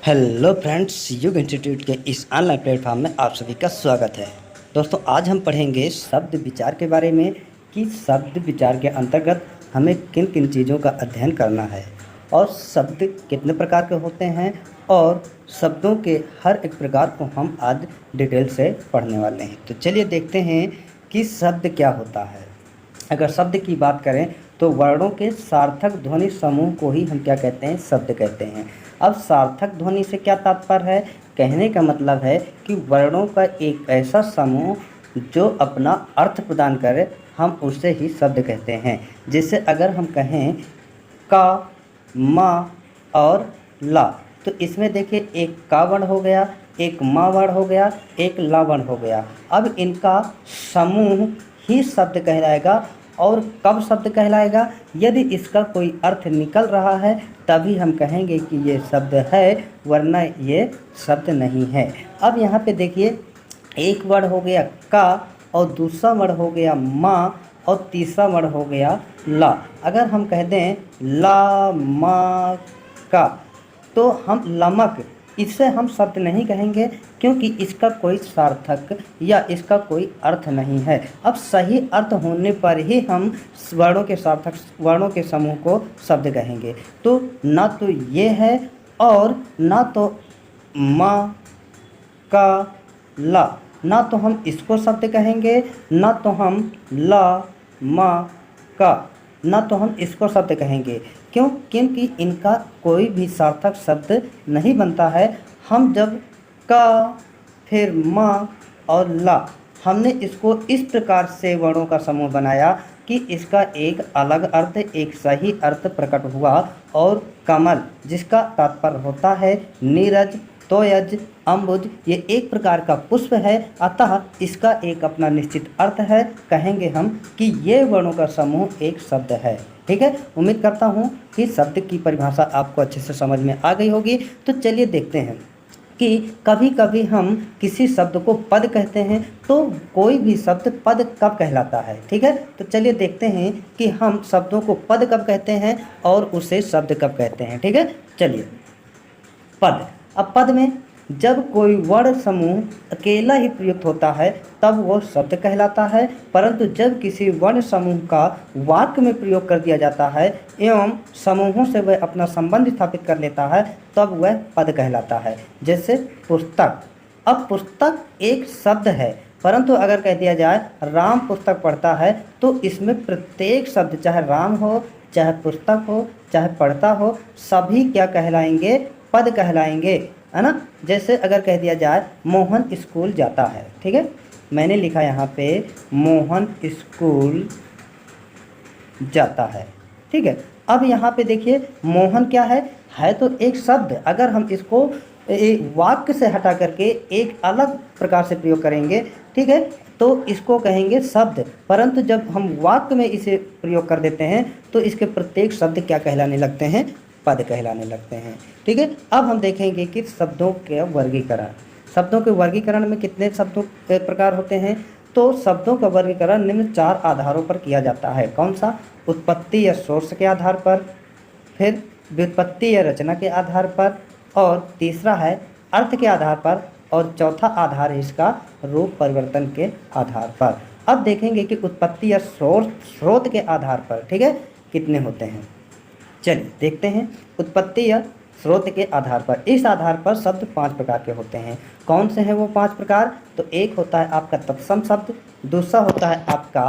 Hello friends, योग institute के इस ऑनलाइन प्लेटफॉर्म में आप सभी का स्वागत है। दोस्तों, आज हम पढ़ेंगे शब्द विचार के बारे में कि शब्द विचार के अंतर्गत हमें किन किन चीज़ों का अध्ययन करना है और शब्द कितने प्रकार के होते हैं और शब्दों के हर एक प्रकार को हम आज डिटेल से पढ़ने वाले हैं। तो चलिए देखते हैं कि शब्द क्या होता है। अगर शब्द की बात करें तो वर्णों के सार्थक ध्वनि समूह को ही हम क्या कहते हैं? शब्द कहते हैं। अब सार्थक ध्वनि से क्या तात्पर्य है? कहने का मतलब है कि वर्णों का एक ऐसा समूह जो अपना अर्थ प्रदान करे, हम उसे ही शब्द कहते हैं। जैसे अगर हम कहें का, मा और ला, तो इसमें देखिए एक का वर्ण हो गया, एक मा वर्ण हो गया, एक ला वर्ण हो गया। अब इनका समूह ही शब्द कहलाएगा। और कब शब्द कहलाएगा? यदि इसका कोई अर्थ निकल रहा है तभी हम कहेंगे कि ये शब्द है, वरना ये शब्द नहीं है। अब यहाँ पे देखिए, एक वर्ण हो गया का और दूसरा वर्ण हो गया मा और तीसरा वर्ण हो गया ला। अगर हम कह दें ला मा का, तो हम लमक, इससे हम शब्द नहीं कहेंगे क्योंकि इसका कोई सार्थक या इसका कोई अर्थ नहीं है। अब सही अर्थ होने पर ही हम वर्णों के सार्थक वर्णों के समूह को शब्द कहेंगे। तो ना तो ये है और ना तो मा का ला, ना तो हम इसको शब्द कहेंगे, ना तो हम ला मा का, ना तो हम इसको शब्द कहेंगे। क्यों? क्योंकि इनका कोई भी सार्थक शब्द नहीं बनता है। हम जब का, फिर मा और ला, हमने इसको इस प्रकार से वर्णों का समूह बनाया कि इसका एक अलग अर्थ, एक सही अर्थ प्रकट हुआ। और कमल, जिसका तात्पर्य होता है नीरज, तोयज, अम्बुज, ये एक प्रकार का पुष्प है, अतः इसका एक अपना निश्चित अर्थ है। कहेंगे हम कि ये वर्णों का समूह एक शब्द है। ठीक है, उम्मीद करता हूँ कि शब्द की परिभाषा आपको अच्छे से समझ में आ गई होगी। तो चलिए देखते हैं कि कभी कभी हम किसी शब्द को पद कहते हैं, तो कोई भी शब्द पद कब कहलाता है। ठीक है, तो चलिए देखते हैं कि हम शब्दों को पद कब कहते हैं और उसे शब्द कब कहते हैं। ठीक है, चलिए पद। अब पद में जब कोई वर्ण समूह अकेला ही प्रयुक्त होता है तब वो शब्द कहलाता है, परंतु जब किसी वर्ण समूह का वाक्य में प्रयोग कर दिया जाता है एवं समूहों से वह अपना संबंध स्थापित कर लेता है तब वह पद कहलाता है। जैसे पुस्तक। अब पुस्तक एक शब्द है, परंतु अगर कह दिया जाए राम पुस्तक पढ़ता है, तो इसमें प्रत्येक शब्द, चाहे राम हो, चाहे पुस्तक हो, चाहे पढ़ता हो, सभी क्या कहलाएंगे? पद कहलाएंगे, है ना। जैसे अगर कह दिया जाए मोहन स्कूल जाता है, ठीक है, मैंने लिखा यहाँ पे मोहन स्कूल जाता है। ठीक है, अब यहाँ पे देखिए मोहन क्या है तो एक शब्द। अगर हम इसको एक वाक्य से हटा करके एक अलग प्रकार से प्रयोग करेंगे, ठीक है, तो इसको कहेंगे शब्द। परंतु जब हम वाक्य में इसे प्रयोग कर देते हैं तो इसके प्रत्येक शब्द क्या कहलाने लगते हैं? पद कहलाने लगते हैं। ठीक है, अब हम देखेंगे कि शब्दों के वर्गीकरण। शब्दों के वर्गीकरण में कितने शब्दों के प्रकार होते हैं? तो शब्दों का वर्गीकरण निम्न 4 आधारों पर किया जाता है। कौन सा? उत्पत्ति या सोर्स के आधार पर, फिर व्युत्पत्ति या रचना के आधार पर, और तीसरा है अर्थ के आधार पर, और चौथा आधार है इसका रूप परिवर्तन के आधार पर। अब देखेंगे कि उत्पत्ति या स्रोत के आधार पर, ठीक है, कितने होते हैं। चलिए देखते हैं। उत्पत्ति या स्रोत के आधार पर, इस आधार पर शब्द 5 प्रकार के होते हैं। कौन से हैं वो 5 प्रकार? तो एक होता है आपका तत्सम शब्द, दूसरा होता है आपका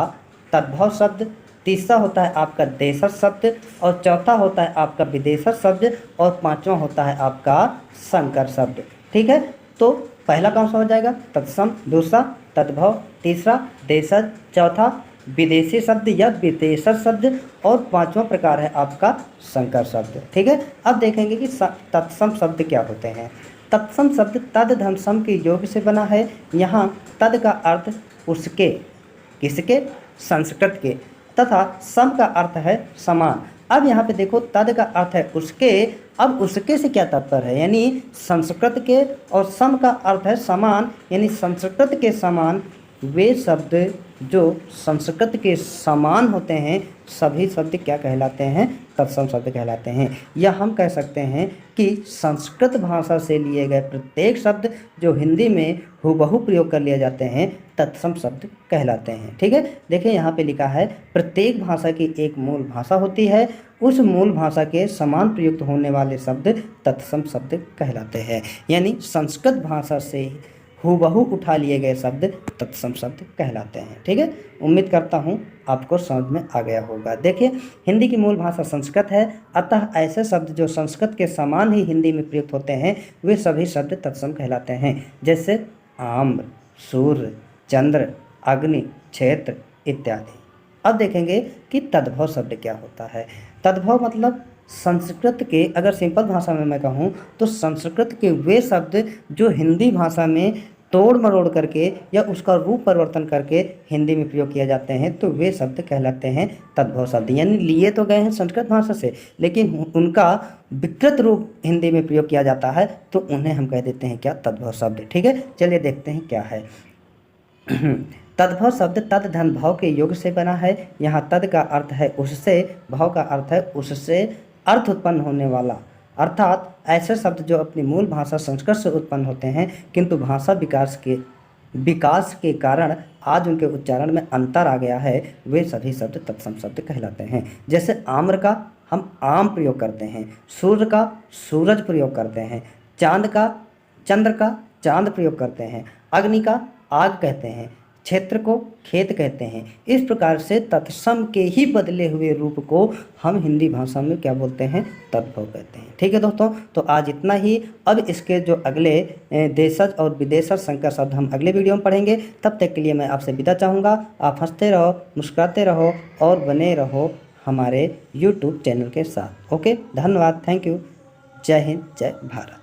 तद्भव शब्द, तीसरा होता है आपका देशज शब्द, और चौथा होता है आपका विदेशज शब्द, और पांचवा होता है आपका संकर शब्द। ठीक है, तो पहला कौन सा हो जाएगा? तत्सम, दूसरा तद्भव, तीसरा देशज, चौथा विदेशी शब्द या विदेशज शब्द, और पांचवा प्रकार है आपका संकर शब्द। ठीक है, अब देखेंगे कि तत्सम शब्द क्या होते हैं। तत्सम शब्द तद धम सम के योग से बना है। यहाँ तद का अर्थ उसके, किसके? संस्कृत के, तथा सम का अर्थ है समान। अब यहाँ पे देखो, तद का अर्थ है उसके। अब उसके से क्या तात्पर्य है? यानी संस्कृत के, और सम का अर्थ है समान, यानी संस्कृत के समान वे शब्द जो संस्कृत के समान होते हैं सभी शब्द क्या कहलाते हैं? तत्सम शब्द कहलाते हैं। या हम कह सकते हैं कि संस्कृत भाषा से लिए गए प्रत्येक शब्द जो हिंदी में हूबहू प्रयोग कर लिए जाते हैं तत्सम शब्द कहलाते हैं। ठीक है, देखिए यहाँ पे लिखा है प्रत्येक भाषा की एक मूल भाषा होती है, उस मूल भाषा के समान प्रयुक्त होने वाले शब्द तत्सम शब्द कहलाते हैं। यानी संस्कृत भाषा से हूबहू उठा लिए गए शब्द तत्सम शब्द कहलाते हैं। ठीक है, उम्मीद करता हूँ आपको समझ में आ गया होगा। देखिए, हिंदी की मूल भाषा संस्कृत है, अतः ऐसे शब्द जो संस्कृत के समान ही हिंदी में प्रयुक्त होते हैं वे सभी शब्द तत्सम कहलाते हैं। जैसे आम्र, सूर्य, चंद्र, अग्नि, क्षेत्र इत्यादि। अब देखेंगे कि तद्भव शब्द क्या होता है। तद्भव मतलब संस्कृत के, अगर सिंपल भाषा में मैं कहूँ तो संस्कृत के वे शब्द जो हिंदी भाषा में तोड़ मरोड़ करके या उसका रूप परिवर्तन करके हिंदी में प्रयोग किए जाते हैं तो वे शब्द कहलाते हैं तद्भव शब्द। यानी लिए तो गए हैं संस्कृत भाषा से लेकिन उनका विकृत रूप हिंदी में प्रयोग किया जाता है तो उन्हें हम कह देते हैं क्या? तद्भव शब्द। ठीक है, चलिए देखते हैं क्या है। तद्भव शब्द तद धन भाव के योग से बना है। यहाँ तद का अर्थ है उससे, भाव का अर्थ है उससे अर्थ उत्पन्न होने वाला, अर्थात ऐसे शब्द जो अपनी मूल भाषा संस्कृत से उत्पन्न होते हैं किंतु भाषा विकास के कारण आज उनके उच्चारण में अंतर आ गया है, वे सभी शब्द तत्सम शब्द कहलाते हैं। जैसे आम्र का हम आम प्रयोग करते हैं, सूर्य का सूरज प्रयोग करते हैं, चंद्र का चांद प्रयोग करते हैं, अग्नि का आग कहते हैं, क्षेत्र को खेत कहते हैं। इस प्रकार से तत्सम के ही बदले हुए रूप को हम हिंदी भाषा में क्या बोलते हैं? तद्भव कहते हैं। ठीक है दोस्तों, तो आज इतना ही। अब इसके जो अगले देशज और विदेशज संकर शब्द हम अगले वीडियो में पढ़ेंगे। तब तक के लिए मैं आपसे विदा चाहूँगा। आप हंसते रहो, मुस्कुराते रहो और बने रहो हमारे YouTube चैनल के साथ। ओके, धन्यवाद, थैंक यू। जय हिंद, जय भारत।